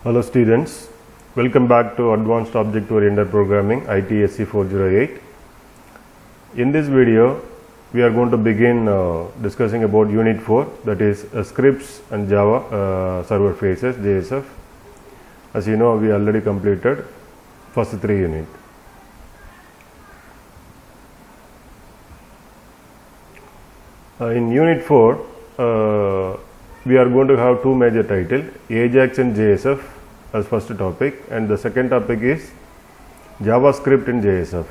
Hello students, welcome back to Advanced Object Oriented Programming ITSC 408. In this video, we are going to begin discussing about Unit 4, that is scripts and Java server faces, JSF. As you know, we already completed first 3 units. In Unit 4, we are going to have 2 major titles, Ajax and JSF as first topic, and the second topic is JavaScript in JSF.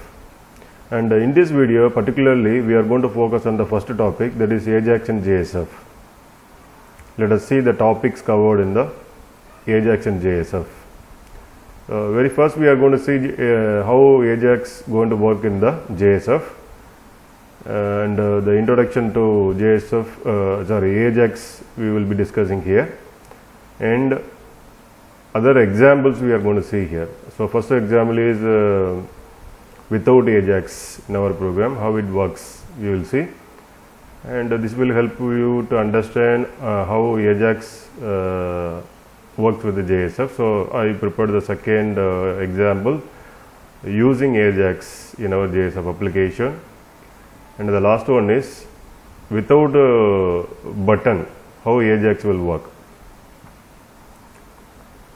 And in this video particularly we are going to focus on the first topic, that is Ajax and JSF. Let us see the topics covered in the Ajax and JSF. Very first we are going to see how Ajax going to work in the JSF. And the introduction to Ajax we will be discussing here, and other examples we are going to see here. So first example is without Ajax in our program, how it works you will see, and this will help you to understand how Ajax works with the JSF. So I prepared the second example using Ajax in our JSF application. And the last one is without a button, how Ajax will work.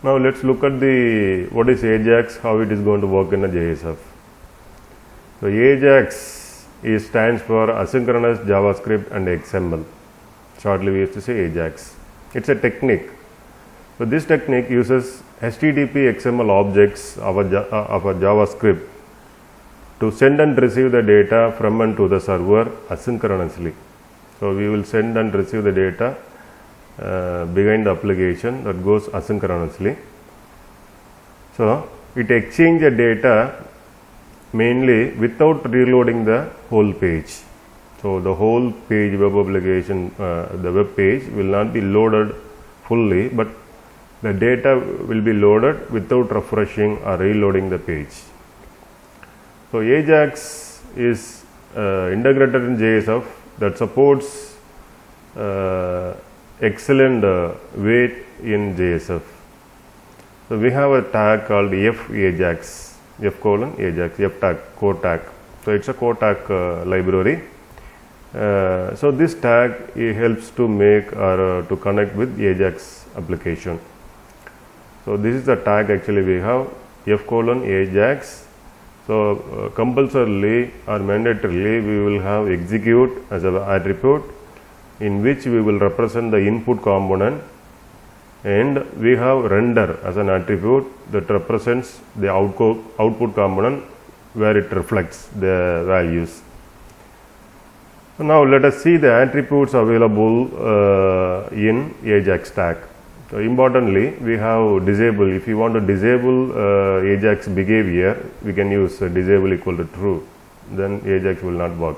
Now let's look at what is Ajax, how it is going to work in a JSF. So Ajax stands for Asynchronous JavaScript and XML. Shortly we used to say Ajax. It's a technique. So this technique uses HTTP XML objects of a JavaScript to send and receive the data from and to the server asynchronously. So we will send and receive the data behind the application, that goes asynchronously. So it exchanges the data mainly without reloading the whole page. So the whole page web application, the web page will not be loaded fully, but the data will be loaded without refreshing or reloading the page. So Ajax is integrated in JSF that supports excellent weight in JSF. So we have a tag called F_Ajax, F:_Ajax, F tag, core tag. So it's a core tag library. So this tag helps to make or to connect with Ajax application. So this is the tag actually we have, F:_Ajax. So compulsorily or mandatorily we will have execute as an attribute, in which we will represent the input component, and we have render as an attribute that represents the output component where it reflects the values. Now let us see the attributes available in Ajax tag. So importantly, we have disable. If you want to disable Ajax behavior, we can use disable equal to true, then Ajax will not work.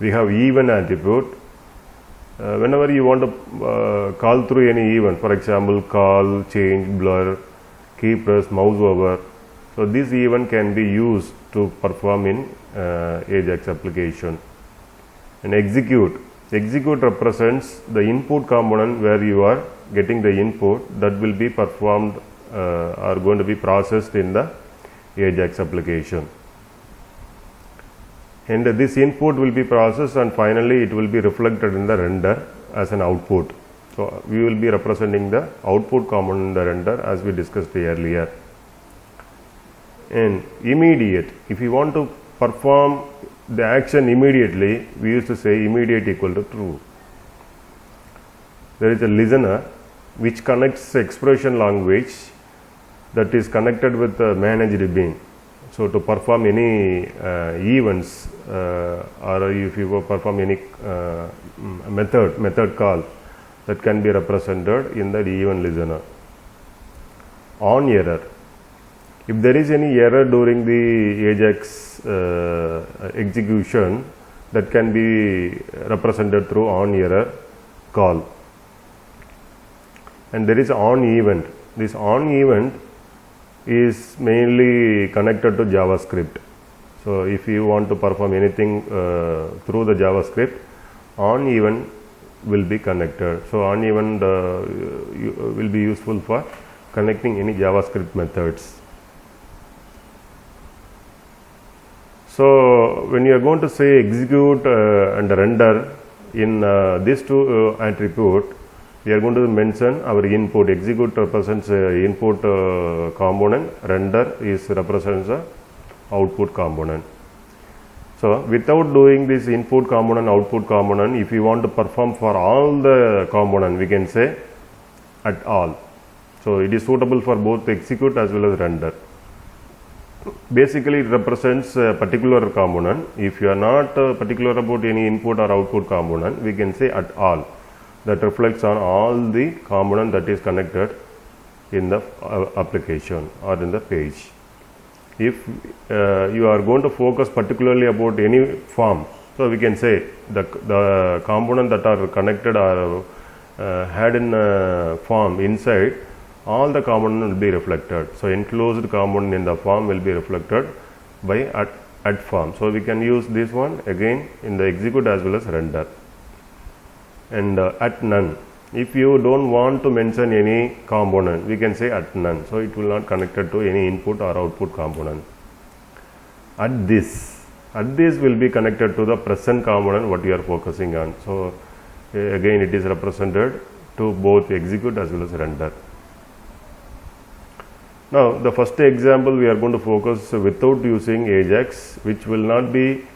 We have even attribute. Whenever you want to call through any event, for example call, change, blur, key press, mouse over, so this event can be used to perform in Ajax application. And execute represents the input component where you are getting the input that will be performed or going to be processed in the Ajax application. And this input will be processed and finally it will be reflected in the render as an output. So we will be representing the output component in the render as we discussed earlier. And immediate, if you want to perform the action immediately, we used to say immediate equal to true. There is a listener which connects the expression language that is connected with the managed bean. So to perform any events or if you perform any method call, that can be represented in the event listener. On error, if there is any error during the Ajax execution, that can be represented through on error call. And there is on event. This on event is mainly connected to JavaScript. So if you want to perform anything through the JavaScript, on event will be connected. So on event will be useful for connecting any JavaScript methods. So when you are going to say execute and render in these two attribute, we are going to mention our input. Execute represents input component, render is represents the output component. So without doing this input component, output component, if you want to perform for all the component, we can say at all. So it is suitable for both execute as well as render. Basically it represents a particular component. If you are not particular about any input or output component, we can say at all. That reflects on all the component that is connected in the application or in the page. If you are going to focus particularly about any form, so we can say the component that are connected or had in form inside, all the component will be reflected. So enclosed component in the form will be reflected by at form. So we can use this one again in the execute as well as render. And at none, if you don't want to mention any component, we can say at none. So it will not connected to any input or output component. At this will be connected to the present component what you are focusing on. So again it is represented to both execute as well as render. Now the first example we are going to focus without using Ajax, which will not be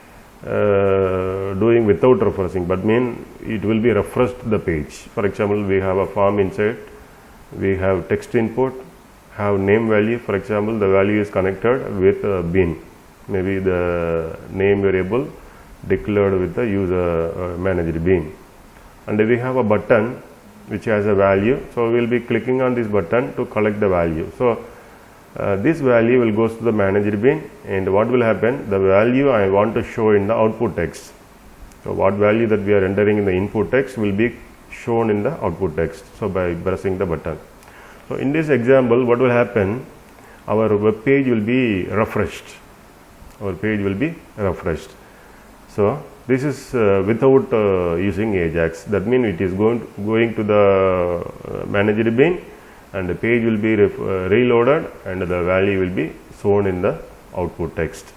doing without refreshing, but mean it will be refreshed the page. For example, we have a form inside, we have text input, have name value. For example, the value is connected with bean, maybe the name variable declared with the user managed bean, and we have a button which has a value. So we will be clicking on this button to collect the value. So this value will go to the managed bean, and what will happen, the value I want to show in the output text. So what value that we are entering in the input text will be shown in the output text, so by pressing the button. So in this example, what will happen, our web page will be refreshed. So this is without using Ajax. That means it is going to the managed bean, and the page will be reloaded, and the value will be shown in the output text.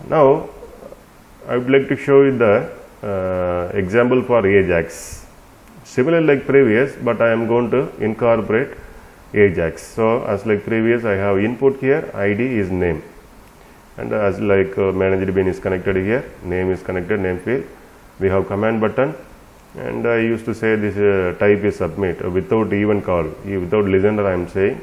Now I would like to show you the example for Ajax, similar like previous, but I am going to incorporate Ajax. So as like previous, I have input here, ID is name, and as like managed bean is connected here, name is connected, name field. We have command button, and I used to say this type is submit without even call, without listener I am saying.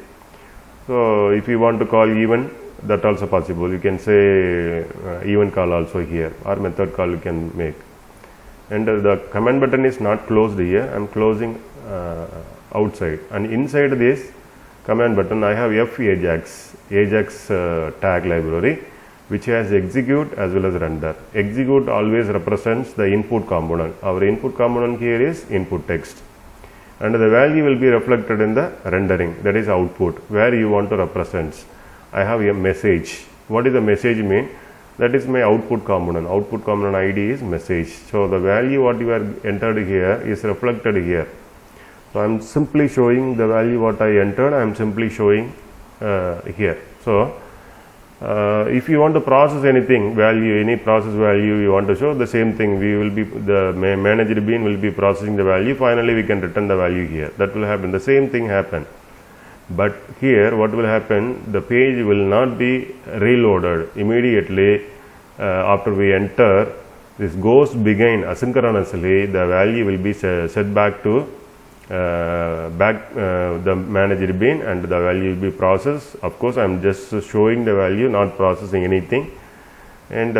So if you want to call even, that also possible. You can say even call also here, or method call you can make. And the command button is not closed here, I am closing outside, and inside this command button I have Ajax tag library, which has execute as well as render. Execute always represents the input component. Our input component here is input text, and the value will be reflected in the rendering, that is output, where you want to represent. I have a message. What is the message mean? That is my output component. Output component ID is message. So the value what you are entered here is reflected here. So I am simply showing the value what I entered, I am simply showing here. So if you want to process anything, value, any process value you want to show, the same thing, we will be, the managed bean will be processing the value. Finally we can return the value here. That will happen, the same thing happen. But here what will happen, the page will not be reloaded immediately after we enter. This goes begin asynchronously, the value will be set back to the managed bean, and the value will be processed. Of course I am just showing the value, not processing anything, and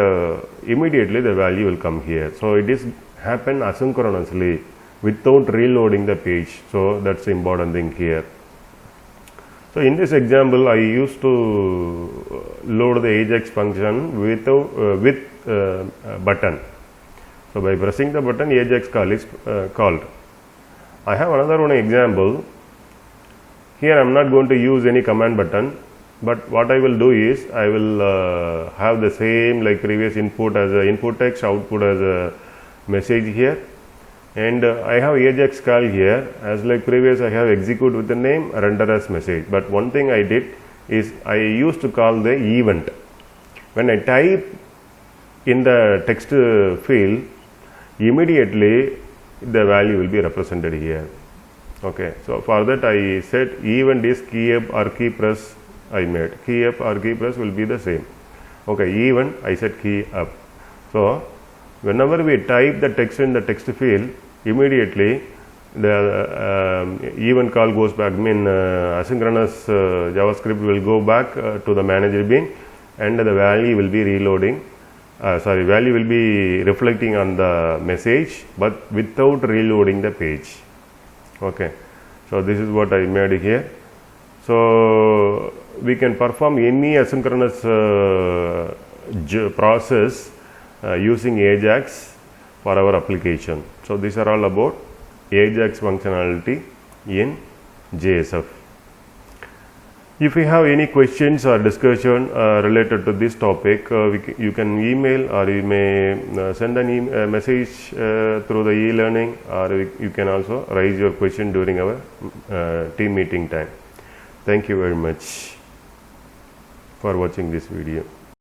immediately the value will come here. So it is happen asynchronously without reloading the page. So that's the important thing here. So in this example I used to load the Ajax function with button. So by pressing the button, Ajax call is called. I have another one example. Here I am not going to use any command button, but what I will do is I will have the same like previous input as a input text, output as a message here, and I have Ajax call here. As like previous, I have execute with the name, render as message. But one thing I did is I used to call the event. When I type in the text field, immediately the value will be represented here. Okay, so for that I said event is key up or key press. I made key up or key press will be the same. Okay, event I said key up. So whenever we type the text in the text field, immediately the event call goes back. Asynchronous JavaScript will go back to the manager bean, and the value will be reloading. Value will be reflecting on the message, but without reloading the page. Okay, so this is what I made here. So we can perform any asynchronous process using Ajax for our application. So these are all about Ajax functionality in JSF. If you have any questions or discussion related to this topic, you can email, or you may send an message through the e-learning, or you can also raise your question during our team meeting time. Thank you very much for watching this video.